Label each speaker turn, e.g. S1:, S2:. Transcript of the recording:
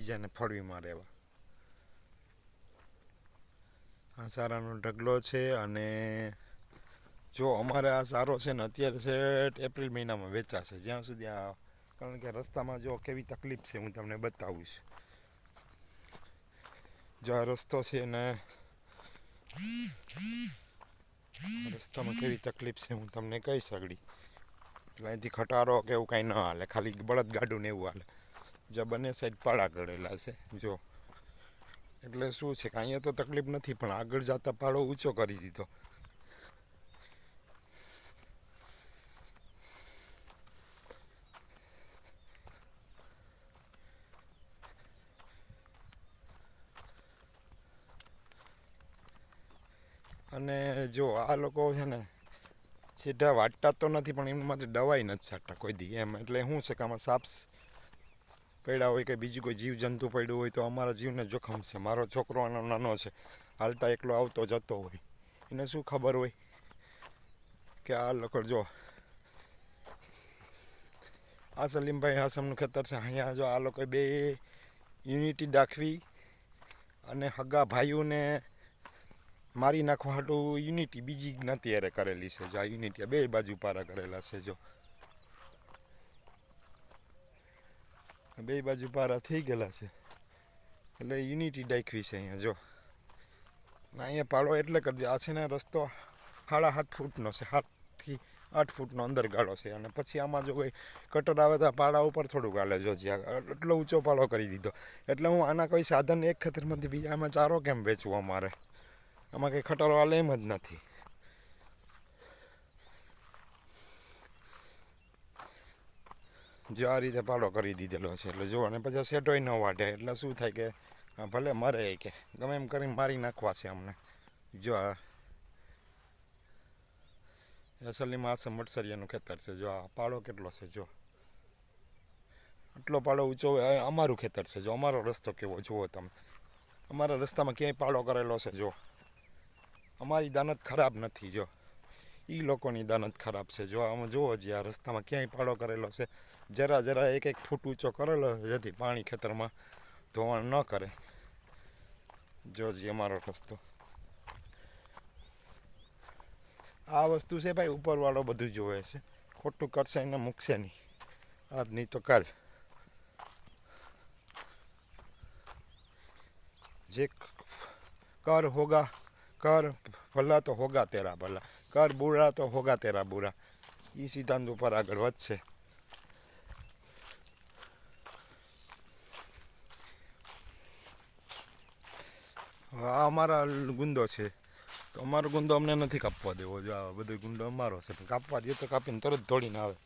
S1: બીજાને ફળવી મારે એવા. આ ચારાનો ઢગલો છે અને જો અમારે આ સારો છે ને અત્યારે છે એપ્રિલ મહિનામાં વેચાશે, જ્યાં સુધી આ, કારણ કે રસ્તામાં જો કેવી તકલીફ છે હું તમને બતાવીશ. જો આ રસ્તો છે ને રસ્તામાં કેવી તકલીફ છે હું તમને કહી શકડી. એટલે અહીંથી ખટારો કે એવું કાંઈ ન હાલે, ખાલી બળદગાડું ને એવું હાલે. જો બંને સાઈડ પાળા ગળેલા છે જો. એટલે શું છે કે અહીંયા તો તકલીફ નથી, પણ આગળ જતા પાળો ઊંચો કરી દીધો. અને જો આ લોકો છે ને સીધા વાટતા તો નથી, પણ એમના માટે દવાઈ નથી છાંટતા કોઈ દી એમ. એટલે શું છે કે આમાં સાપ પડ્યા હોય કે બીજું કોઈ જીવજંતુ પડ્યું હોય તો અમારા જીવને જોખમ છે. મારો છોકરો નાનો છે, હાલતા એકલો આવતો જતો હોય, એને શું ખબર હોય કે આ લોકો જો આ સલીમભાઈ હાસમનું ખેતર છે. અહીંયા જો આ લોકો બે યુનિટી દાખવી અને હગા ભાઈઓને મારી નાખવા હાટું યુનિટી બીજી જ્ઞાતિ હારે કરેલી છે. જો આ યુનિટી બે બાજુ પારા કરેલા છે. જો બે બાજુ પારા થઈ ગયેલા છે એટલે યુનિટી દાખવી છે અહીંયા. જો અહીંયા પાળો એટલે કરી દે. આ છે ને રસ્તો 7.5 ફૂટનો છે, 7 થી 8 ફૂટનો અંદર ગાળો છે. અને પછી આમાં જો કોઈ કટર આવે તો પાળા ઉપર થોડુંક હાલે. જો જ્યાં એટલો ઊંચો પાળો કરી દીધો. એટલે હું આના કોઈ સાધન એક ખેતરમાંથી બીજામાં ચારો કેમ વેચવો અમારે? આમાં કંઈ ખટારો હાલે એમ જ નથી. જો આ રીતે પાળો કરી દીધેલો છે. એટલે જો અને પછી સેટોય ન વાટે. એટલે શું થાય કે ભલે મરે કે ગમે એમ કરીને મારી નાખવા છે અમને. જો આ સલીમ હાસમ વટસરિયાનું ખેતર છે. જો આ પાળો કેટલો છે. જો આટલો પાળો ઊંચો હોય. અમારું ખેતર છે. જો અમારો રસ્તો કેવો જુઓ તમે. અમારા રસ્તામાં ક્યાંય પાળો કરેલો છે. જો અમારી દાનત ખરાબ નથી. જો એ લોકોની દાનત ખરાબ છે. જો આમાં જુઓ જે આ રસ્તામાં ક્યાંય પાળો કરેલો છે. જરા 1 ફૂટ ઊંચો કરેલો જેથી પાણી ખેતરમાં ધોવાણ ન કરે. જો જે અમારો રસ્તો આ વસ્તુ છે ભાઈ, ઉપરવાળો બધું જોવે છે. ખોટું કરશે એને મૂકશે નહીં, આજ નહીં તો કાલ. જે કર હોગા કર ભલા તો હોગા તેરા ભલા, કર બુરા તો હોગા તેરા બુરા. એ સિદ્ધાંત ઉપર આગળ વધશે. આ અમારા ગુંદો છે, તો અમારો ગુંદો અમને નથી કાપવા દેવો. જો આ બધો ગુંદો અમારો છે, પણ કાપવા દે તો કાપીને તરત દોડીને આવે.